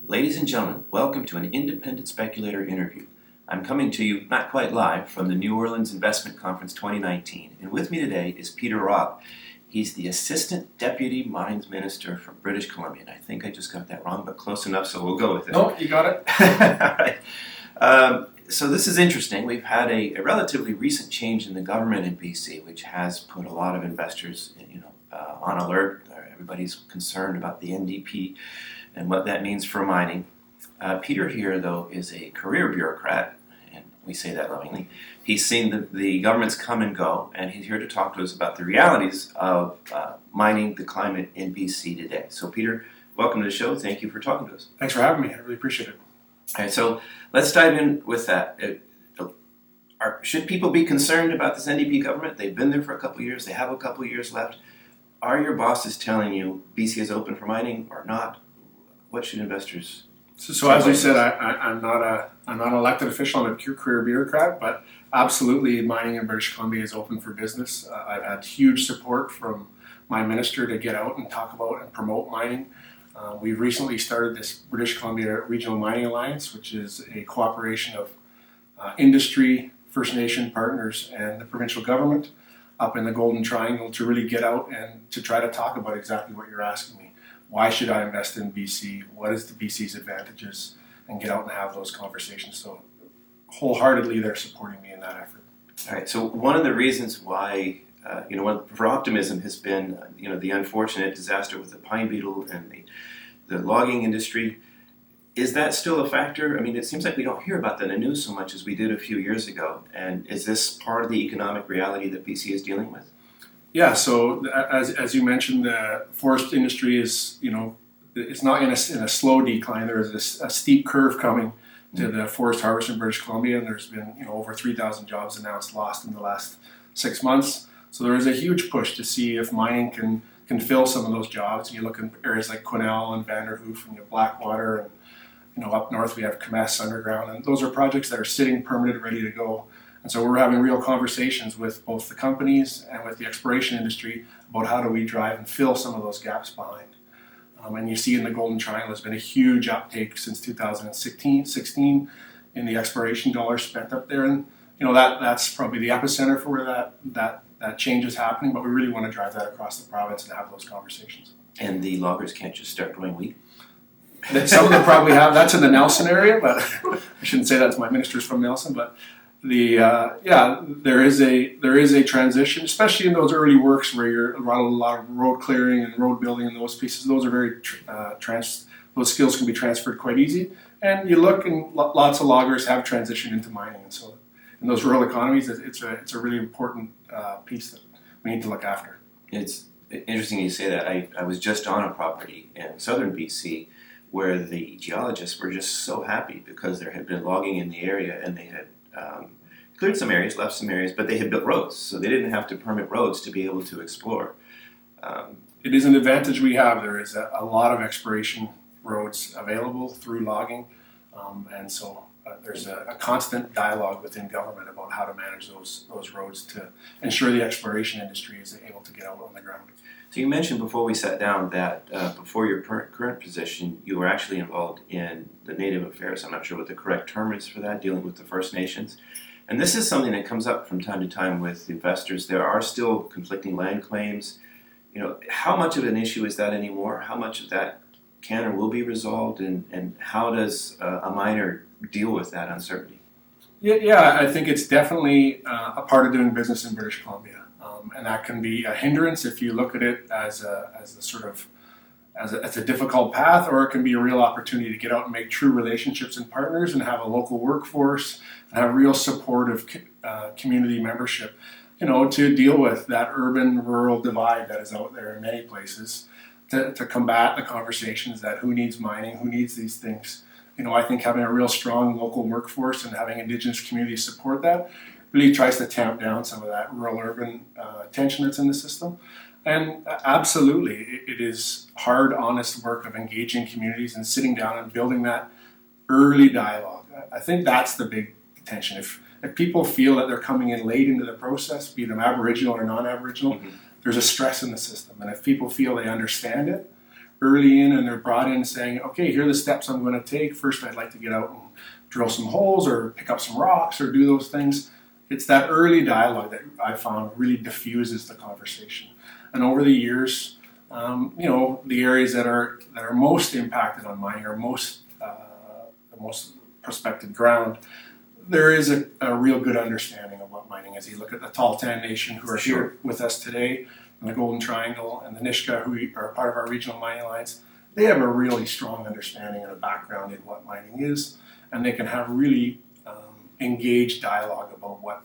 Ladies and gentlemen, welcome to an independent speculator interview. I'm coming to you not quite live from the New Orleans Investment Conference 2019, and with me today is Peter Robb. He's the Assistant Deputy Mines Minister for British Columbia. And I think I just got that wrong, but close enough, so we'll go with it. No, you got it. All right. So this is interesting. We've had a relatively recent change in the government in BC, which has put a lot of investors, on alert. Everybody's concerned about the NDP and what that means for mining. Peter here, though, is a career bureaucrat, and we say that lovingly. He's seen the governments come and go, and he's here to talk to us about the realities of mining the climate in BC today. So, Peter, welcome to the show. Thank you for talking to us. Thanks for having me. I really appreciate it. All right, so let's dive in with that. Should people be concerned about this NDP government? They've been there for a couple of years. They have a couple of years left. Are your bosses telling you BC is open for mining or not? What should investors? So as you said, I'm not an elected official. I'm a pure career bureaucrat, but absolutely, mining in British Columbia is open for business. I've had huge support from my minister to get out and talk about and promote mining. We've recently started this British Columbia Regional Mining Alliance, which is a cooperation of industry, First Nation partners, and the provincial government up in the Golden Triangle to really get out and to try to talk about exactly what you're asking me. Why should I invest in BC? What is the BC's advantages? And get out and have those conversations. So wholeheartedly, they're supporting me in that effort. All right. So one of the reasons why, for optimism has been, the unfortunate disaster with the pine beetle and the logging industry. Is that still a factor? I mean, it seems like we don't hear about that in the news so much as we did a few years ago. And is this part of the economic reality that BC is dealing with? Yeah, so as you mentioned, the forest industry is, it's not in a slow decline. There is a steep curve coming to the forest harvest in British Columbia, and there's been over 3,000 jobs announced lost in the last 6 months. So there is a huge push to see if mining can fill some of those jobs. You look in areas like Quesnel and Vanderhoof and Blackwater, and up north we have Comess Underground, and those are projects that are sitting permitted, ready to go. And so we're having real conversations with both the companies and with the exploration industry about how do we drive and fill some of those gaps behind. And you see in the Golden Triangle, there's been a huge uptake since 2016 in the exploration dollars spent up there. And that's probably the epicenter for where that change is happening. But we really want to drive that across the province and have those conversations. And the loggers can't just start growing wheat? Some of them probably have. That's in the Nelson area, but I shouldn't say that to my ministers from Nelson. But there is a transition, especially in those early works where you're a lot of road clearing and road building and those pieces. Those are very those skills can be transferred quite easy. And you look, and lots of loggers have transitioned into mining, and so in those rural economies, it's a really important piece that we need to look after. It's interesting you say that. I was just on a property in southern BC where the geologists were just so happy because there had been logging in the area, and they had cleared some areas, left some areas, but they had built roads, so they didn't have to permit roads to be able to explore. It is an advantage we have. There is a lot of exploration roads available through logging, and so there's a constant dialogue within government about how to manage those roads to ensure the exploration industry is able to get out on the ground. So you mentioned before we sat down that before your current position, you were actually involved in the Native affairs. I'm not sure what the correct term is for that, dealing with the First Nations. And this is something that comes up from time to time with investors. There are still conflicting land claims. How much of an issue is that anymore? How much of that can or will be resolved? And how does a miner deal with that uncertainty? Yeah, I think it's definitely a part of doing business in British Columbia. And that can be a hindrance if you look at it as a difficult path, or it can be a real opportunity to get out and make true relationships and partners and have a local workforce and have real supportive community membership, to deal with that urban-rural divide that is out there in many places, to combat the conversations that who needs mining, who needs these things. I think having a real strong local workforce and having Indigenous communities support that really tries to tamp down some of that rural-urban tension that's in the system. And absolutely, it is hard, honest work of engaging communities and sitting down and building that early dialogue. I think that's the big tension. If people feel that they're coming in late into the process, be them Aboriginal or non-Aboriginal, there's a stress in the system. And if people feel they understand it, early in and they're brought in saying, okay, here are the steps I'm going to take. First, I'd like to get out and drill some holes or pick up some rocks or do those things. It's that early dialogue that I found really diffuses the conversation. And over the years, the areas that are most impacted on mining or the most prospected ground, there is a real good understanding of what mining is. You look at the Tahltan Nation, who are here with us today, and the Golden Triangle, and the Nisga'a, who are part of our regional mining alliance. They have a really strong understanding and a background in what mining is, and they can have really engaged dialogue about what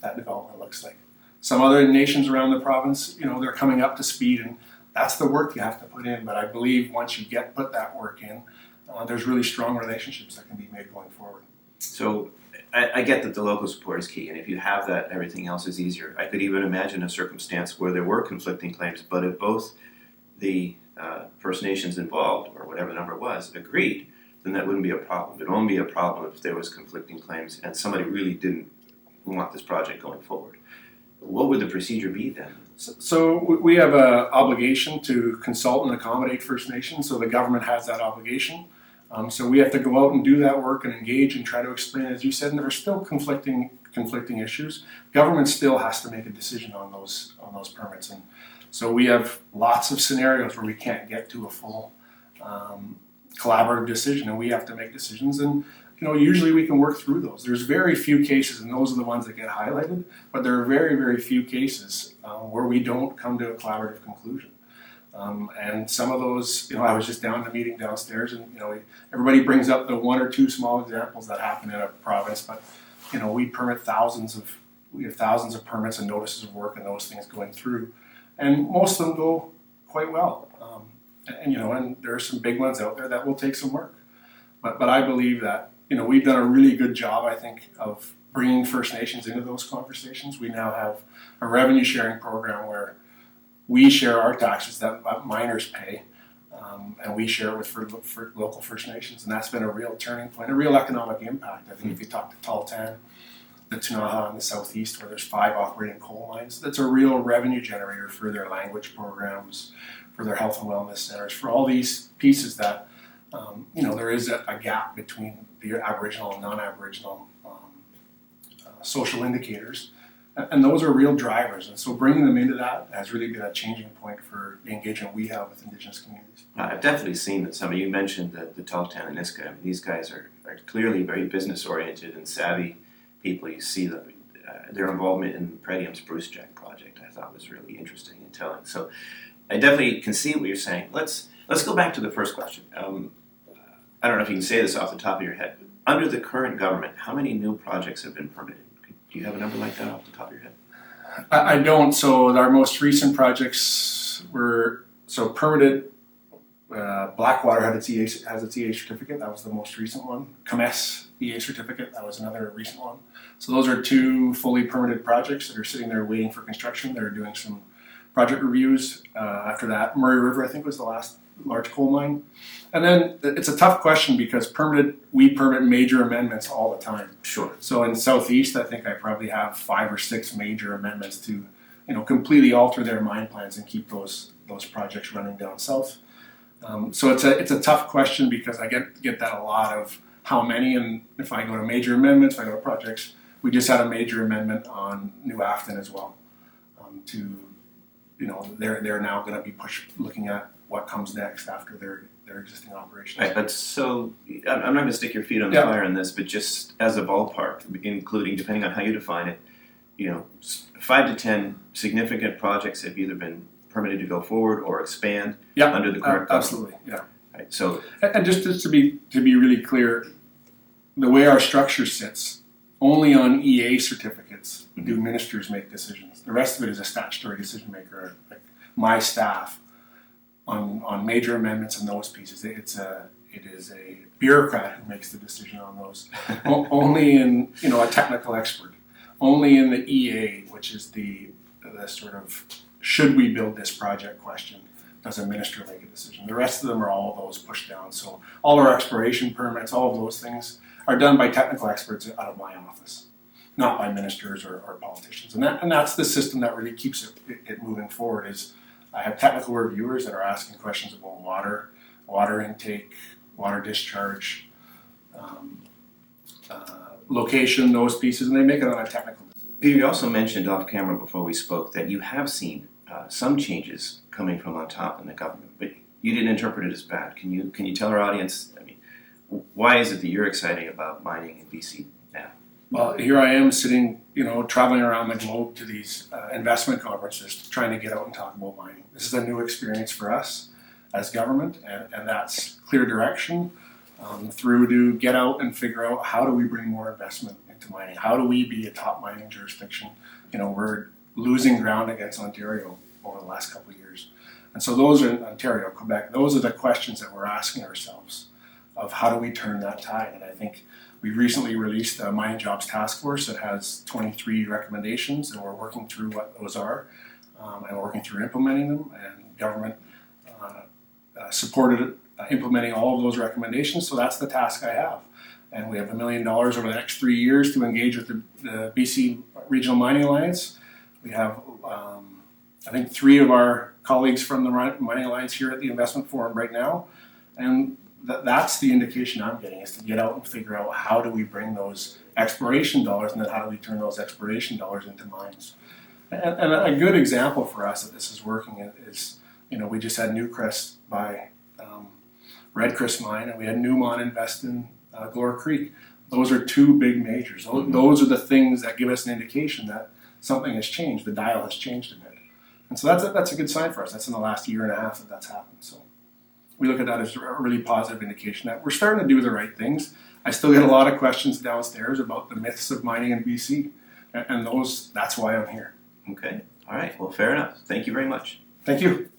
that development looks like. Some other nations around the province, they're coming up to speed, and that's the work you have to put in. But I believe once you put that work in, there's really strong relationships that can be made going forward. So I get that the local support is key, and if you have that, everything else is easier. I could even imagine a circumstance where there were conflicting claims, but if both the First Nations involved, or whatever the number was, agreed, then that wouldn't be a problem. It would only be a problem if there was conflicting claims and somebody really didn't want this project going forward. What would the procedure be then? So we have an obligation to consult and accommodate First Nations, so the government has that obligation. So we have to go out and do that work and engage and try to explain, as you said, and there are still conflicting issues. Government still has to make a decision on those permits, and so we have lots of scenarios where we can't get to a full collaborative decision, and we have to make decisions. And usually we can work through those. There's very few cases, and those are the ones that get highlighted. But there are very, very few cases where we don't come to a collaborative conclusion. And some of those, I was just down in a meeting downstairs, and everybody brings up the one or two small examples that happen in a province, but we have thousands of permits and notices of work and those things going through, and most of them go quite well. And there are some big ones out there that will take some work, but I believe that we've done a really good job, I think, of bringing First Nations into those conversations. We now have a revenue sharing program where we share our taxes that miners pay, and we share it with for local First Nations, and that's been a real turning point, a real economic impact. I think if you talk to Tahltan, the Ktunaxa in the southeast, where there's 5 operating coal mines, that's a real revenue generator for their language programs, for their health and wellness centers, for all these pieces that there is a gap between the Aboriginal and non-Aboriginal social indicators. And those are real drivers, and so bringing them into that has really been a changing point for the engagement we have with Indigenous communities. I've definitely seen that some of you mentioned the Tahltan and Nisga'a. I mean, these guys are clearly very business-oriented and savvy people. You see their involvement in Petroleum's Bruce Jack project, I thought was really interesting and telling. So I definitely can see what you're saying. Let's go back to the first question. I don't know if you can say this off the top of your head, but under the current government, how many new projects have been permitted? Do you have a number like that off the top of your head? I don't. So our most recent projects were permitted. Blackwater has its EA certificate. That was the most recent one. Comess EA certificate. That was another recent one. So those are 2 fully permitted projects that are sitting there waiting for construction. They're doing some project reviews. After that, Murray River, I think, was the last large coal mine. And then it's a tough question because we permit major amendments all the time. Sure. So in Southeast, I think I probably have 5 or 6 major amendments to, completely alter their mine plans and keep those projects running down south. So it's a tough question because I get that a lot of how many, and if I go to major amendments, if I go to projects, we just had a major amendment on New Afton as well. They're now going to be looking at what comes next after their existing operations. Right, but so I'm not going to stick your feet on the fire on this, but just as a ballpark, including, depending on how you define it, 5 to 10 significant projects have either been permitted to go forward or expand under the current government. Absolutely, yeah. Right, so and just to be really clear, the way our structure sits, only on EA certificates do ministers make decisions. The rest of it is a statutory decision maker, like my staff. On major amendments and those pieces, it is a bureaucrat who makes the decision on those. Only in a technical expert. Only in the EA, which is the sort of should we build this project question, does a minister make a decision. The rest of them are all those pushed down. So all our exploration permits, all of those things are done by technical experts out of my office, not by ministers or politicians. And that's the system that really keeps it moving forward. Is I have technical reviewers that are asking questions about water intake, water discharge, location, those pieces, and they make it on a technical. Peter, you also mentioned off camera before we spoke that you have seen some changes coming from on top in the government, but you didn't interpret it as bad. Can you tell our audience, I mean, why is it that you're excited about mining in BC now? Well, here I am sitting, traveling around the globe to these investment conferences, trying to get out and talk about mining. This is a new experience for us as government, and that's clear direction through to get out and figure out how do we bring more investment into mining? How do we be a top mining jurisdiction? We're losing ground against Ontario over the last couple of years. And so those are in Ontario, Quebec, those are the questions that we're asking ourselves of how do we turn that tide? And I think we recently released a Mining Jobs Task Force that has 23 recommendations, and we're working through what those are, and working through implementing them, and government supported implementing all of those recommendations, so that's the task I have. And we have $1 million over the next 3 years to engage with the BC Regional Mining Alliance. We have, I think, 3 of our colleagues from the Mining Alliance here at the Investment Forum right now, and that's the indication I'm getting, is to get out and figure out how do we bring those exploration dollars, and then how do we turn those exploration dollars into mines. And a good example for us that this is working is, we just had Newcrest buy Redcrest Mine, and we had Newmont invest in Galore Creek. Those are 2 big majors. Those are the things that give us an indication that something has changed. The dial has changed a bit. And so that's a good sign for us. That's in the last year and a half that's happened. So we look at that as a really positive indication that we're starting to do the right things. I still get a lot of questions downstairs about the myths of mining in BC, and that's why I'm here. Okay. All right. Well, fair enough. Thank you very much. Thank you.